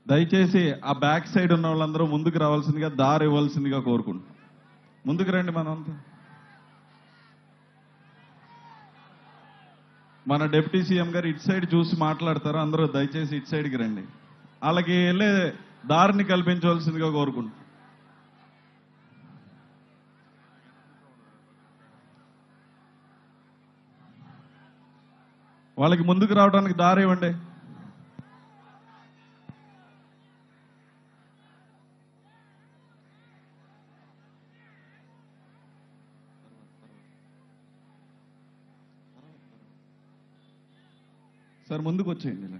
దయచేసి ఆ back side ఉన్న వాళ్ళందరూ ముందుకు రావాల్సిందిగా, దారి ఇవ్వాల్సిందిగా కోరుకుంటున్నాం. ముందుకు రండి. మనంతా మన డిప్యూటీ సీఎం గారు ఇటు సైడ్ చూసి మాట్లాడతారు. అందరూ దయచేసి ఇటు సైడ్కి రండి. వాళ్ళకి వెళ్ళే దారిని కల్పించవలసిందిగా కోరుకుంటున్నాం. వాళ్ళకి ముందుకు రావడానికి దారి ఇవ్వండి. సార్ ముందుకు వచ్చేయండి. ఇలా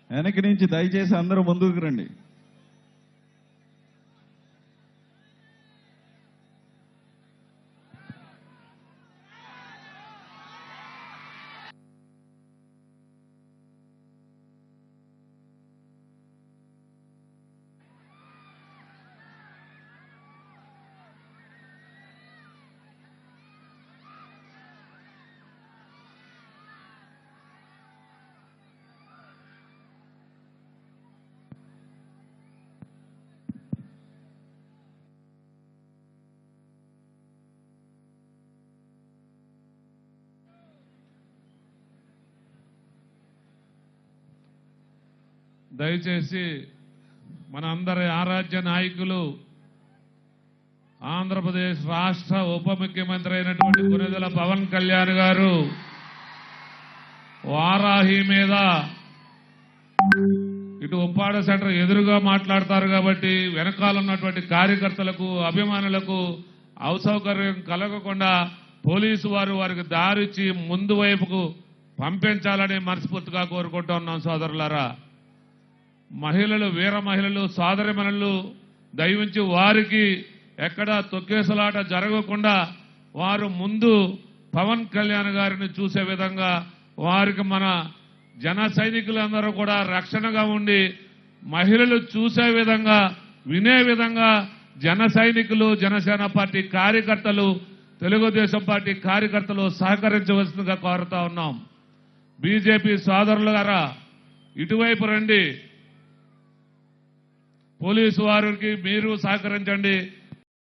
వెనక్కి నుంచి దయచేసి అందరూ ముందుకు రండి. దయచేసి మనందరి ఆరాధ్య నాయకులు ఆంధ్రప్రదేశ్ రాష్ట్ర ఉప ముఖ్యమంత్రి అయినటువంటి కొణిదెల పవన్ కళ్యాణ్ గారు వారాహి మీద ఇటు ఉప్పాడ సెంటర్ ఎదురుగా మాట్లాడతారు కాబట్టి వెనకాల ఉన్నటువంటి కార్యకర్తలకు, అభిమానులకు అసౌకర్యం కలగకుండా పోలీసు వారికి దారిచ్చి ముందు వైపుకు పంపించాలని మనస్ఫూర్తిగా కోరుకుంటూ ఉన్నాం. సోదరులారా, మహిళలు, వీర మహిళలు, సోదరిమణులు దయవుంచి వారికి ఎక్కడా తొక్కేసలాట జరగకుండా వారు ముందు పవన్ కళ్యాణ్ గారిని చూసే విధంగా వారికి మన జన సైనికులందరూ కూడా రక్షణగా ఉండి మహిళలు చూసే విధంగా, వినే విధంగా జన సైనికులు, జనసేన పార్టీ కార్యకర్తలు, తెలుగుదేశం పార్టీ కార్యకర్తలు సహకరించవలసిందిగా కోరుతా ఉన్నాం. బీజేపీ సోదరుల గారా ఇటువైపు రండి. పోలీసు వారికి మీరు సహకరించండి.